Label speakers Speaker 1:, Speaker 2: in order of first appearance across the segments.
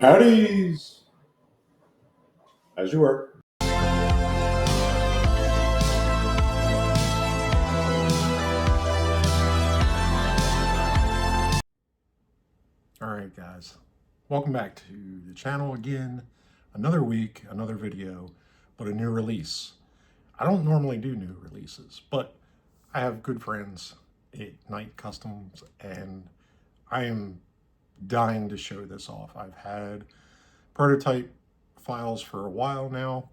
Speaker 1: Howdy's, as you were. All right, guys, welcome back to the channel again. Another week, another video, but a new release. I don't normally do new releases, but I have good friends at Night Customs, and I am dying to show this off. I've had prototype files for a while now,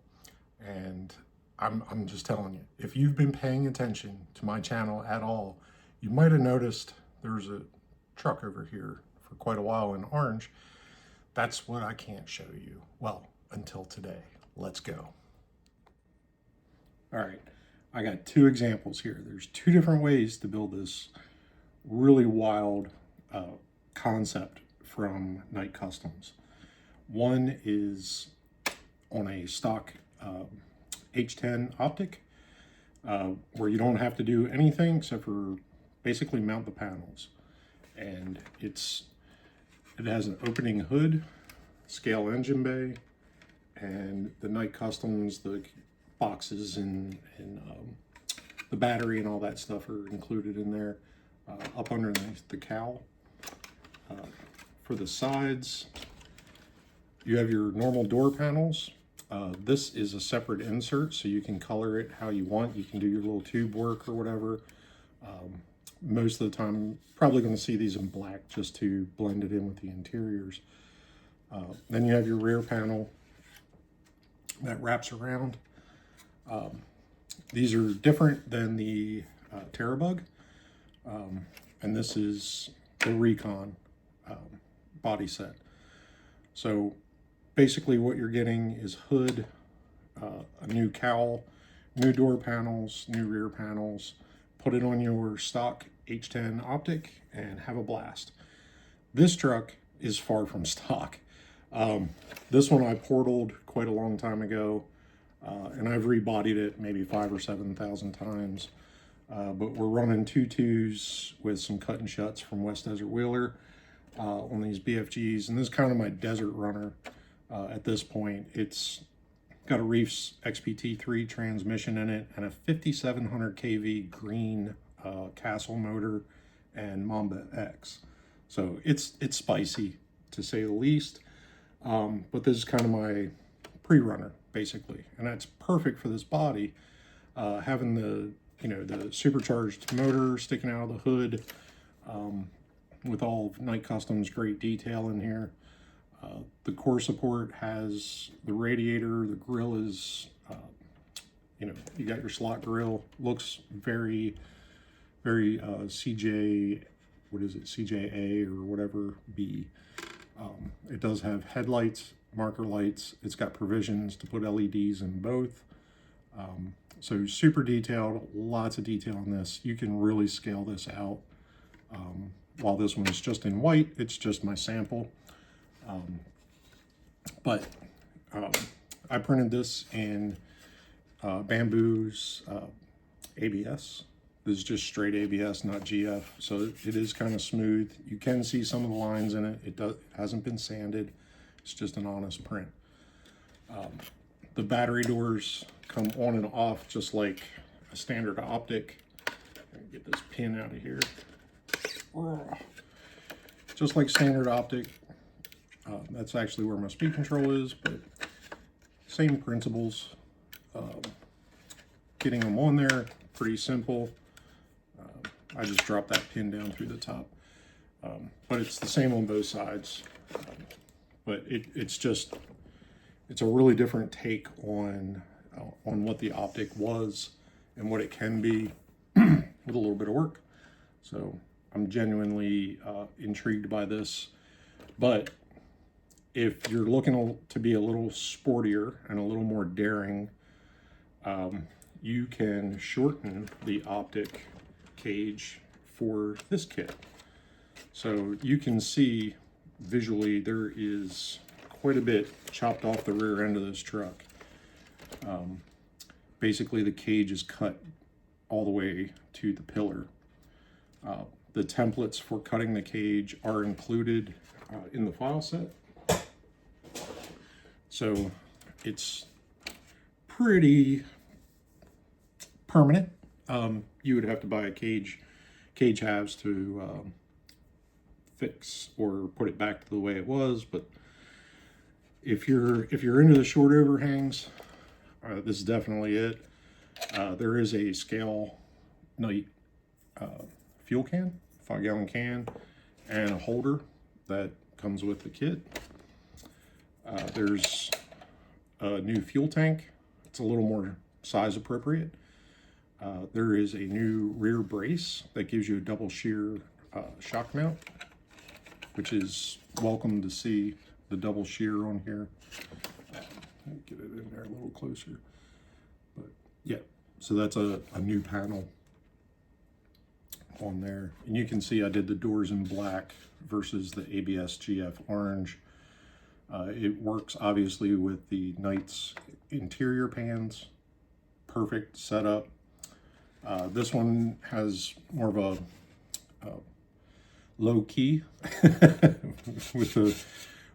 Speaker 1: and I'm just telling you, if you've been paying attention to my channel at all, you might have noticed there's a truck over here for quite a while in orange. That's what I can't show you. Well, until today. Let's go. All right, I got two examples here. There's two different ways to build this really wild concept from Night Customs. One is on a stock H10 Optic, where you don't have to do anything except for basically mount the panels. And it has an opening hood, scale engine bay, and the Night Customs, the boxes and the battery and all that stuff are included in there, up underneath the cowl. For the sides, you have your normal door panels. This is a separate insert, so you can color it how you want. You can do your little tube work or whatever. Most of the time, probably going to see these in black just to blend it in with the interiors. Then you have your rear panel that wraps around. These are different than the Terra Bug, and this is the Recon body set. So basically what you're getting is hood, a new cowl, new door panels, new rear panels. Put it on your stock H10 Optic and have a blast. This truck is far from stock. This one I portaled quite a long time ago, and I've rebodied it maybe 5,000 or 7,000 times. But we're running 2.2s with some cut and shuts from West Desert Wheeler on these BFGs, and this is kind of my desert runner at this point. It's got a Reefs XPT3 transmission in it and a 5700 kV green Castle motor and Mamba X. So it's spicy, to say the least. But this is kind of my Preerunner, basically, and that's perfect for this body. Having the the supercharged motor sticking out of the hood, with all of Night Customs great detail in here. The core support has the radiator. The grill is, you got your slot grill. Looks very, very CJ, what is it, CJA or whatever B. It does have headlights, marker lights. It's got provisions to put LEDs in both. So super detailed, lots of detail on this. You can really scale this out. While this one is just in white, it's just my sample. I printed this in Bamboo's ABS. This is just straight ABS, not GF, so it is kind of smooth. You can see some of the lines in it. It hasn't been sanded. It's just an honest print. The battery doors come on and off just like a standard Optic. Get this pin out of here. Just like standard Optic. That's actually where my speed control is, but same principles. Getting them on there, pretty simple. I just drop that pin down through the top. But it's the same on both sides. But it's a really different take on what the Optic was and what it can be with a little bit of work. So I'm genuinely intrigued by this. But if you're looking to be a little sportier and a little more daring, you can shorten the Optic cage for this kit. So you can see visually there is quite a bit chopped off the rear end of this truck. Basically the cage is cut all the way to the pillar. The templates for cutting the cage are included in the file set. So it's pretty permanent. You would have to buy a cage halves to fix or put it back to the way it was, but if you're into the short overhangs, this is definitely it. There is a scale night fuel can, 5-gallon can, and a holder that comes with the kit. There's a new fuel tank. It's a little more size appropriate. There is a new rear brace that gives you a double shear shock mount, which is welcome to see the double shear on here. Get it in there a little closer. But yeah, so that's a new panel on there. And you can see I did the doors in black versus the ABS GF orange. It works obviously with the Knight's interior pans. Perfect setup. This one has more of a low key with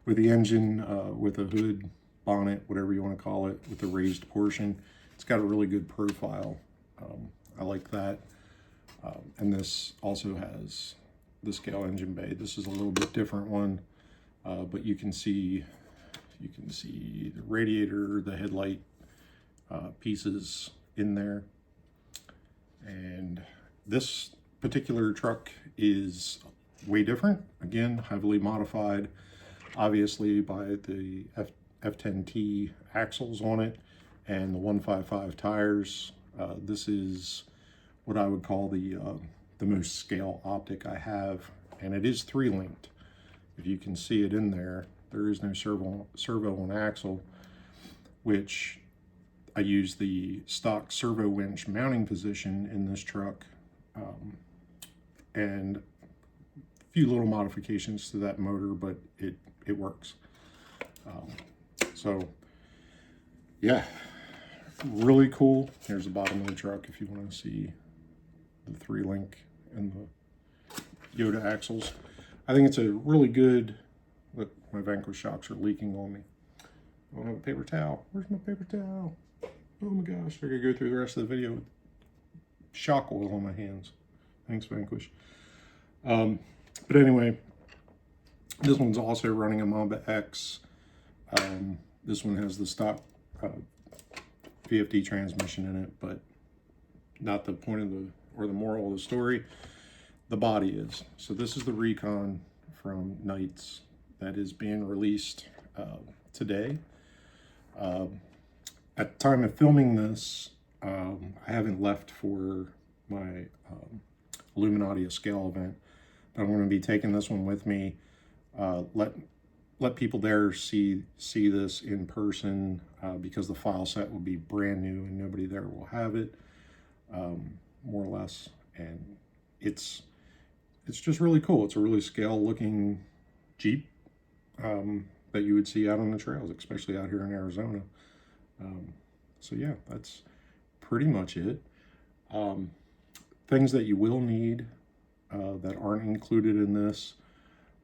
Speaker 1: the engine, with a hood, bonnet, whatever you want to call it, with the raised portion. It's got a really good profile. I like that. And this also has the scale engine bay. This is a little bit different one, but you can see the radiator, the headlight pieces in there. And this particular truck is way different. Again, heavily modified, obviously, by the F10T axles on it and the 155 tires. This is what I would call the most scale optic I have, and it is 3-linked. If you can see it in there, there is no servo on axle, which I use the stock servo winch mounting position in this truck, and a few little modifications to that motor, but it works. So yeah, really cool. Here's the bottom of the truck if you want to see the 3-link and the Yoda axles. I think it's a really good, look, my Vanquish shocks are leaking on me. I don't have a paper towel. Where's my paper towel? Oh my gosh, I gotta go through the rest of the video with shock oil on my hands. Thanks, Vanquish. But anyway, this one's also running a Mamba X. This one has the stock VFD transmission in it, but not the point of the moral of the story. The body is. So this is the Recon from Knight's that is being released today. At the time of filming this, I haven't left for my Illuminati scale event, but I'm going to be taking this one with me. Let people there see this in person, because the file set will be brand new and nobody there will have it, more or less. And it's just really cool. It's a really scale looking Jeep that you would see out on the trails, especially out here in Arizona. So yeah, that's pretty much it. Things that you will need that aren't included in this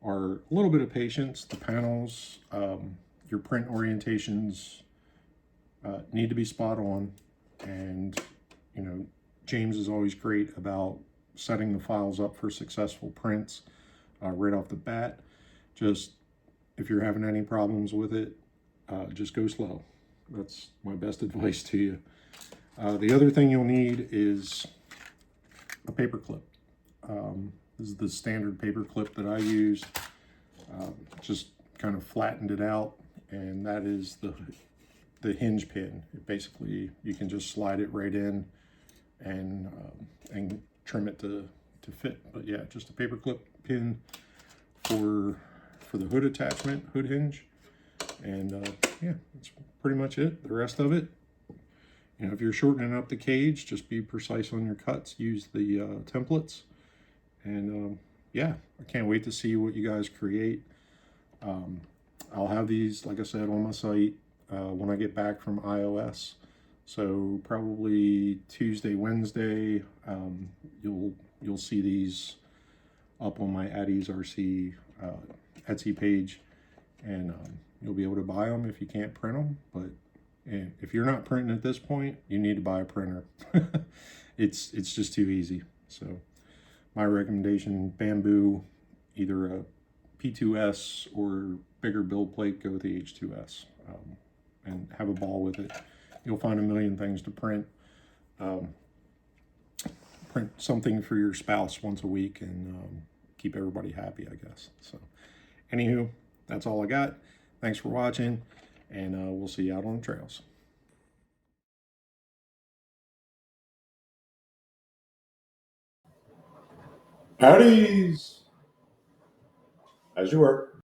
Speaker 1: are a little bit of patience. The panels, your print orientations need to be spot on, and you know, James is always great about setting the files up for successful prints right off the bat. Just if you're having any problems with it, just go slow. That's my best advice to you. The other thing you'll need is a paper clip. This is the standard paper clip that I use. Just kind of flattened it out, and that is the hinge pin. Basically, you can just slide it right in and trim it to fit. But yeah, just a paper clip pin for the hood attachment, hood hinge. And yeah, that's pretty much it. The rest of it, you know, if you're shortening up the cage, just be precise on your cuts. Use the templates. And yeah, I can't wait to see what you guys create. I'll have these, like I said, on my site when I get back from iOS. So probably Tuesday, Wednesday, you'll see these up on my Addy's RC Etsy page. And you'll be able to buy them if you can't print them. But if you're not printing at this point, you need to buy a printer. It's just too easy. So my recommendation, bamboo, either a P2S or bigger build plate, go with the H2S, and have a ball with it. You'll find a million things to print. Print something for your spouse once a week and keep everybody happy, I guess. So anywho, that's all I got. Thanks for watching, and we'll see you out on the trails. Howdies! As you were.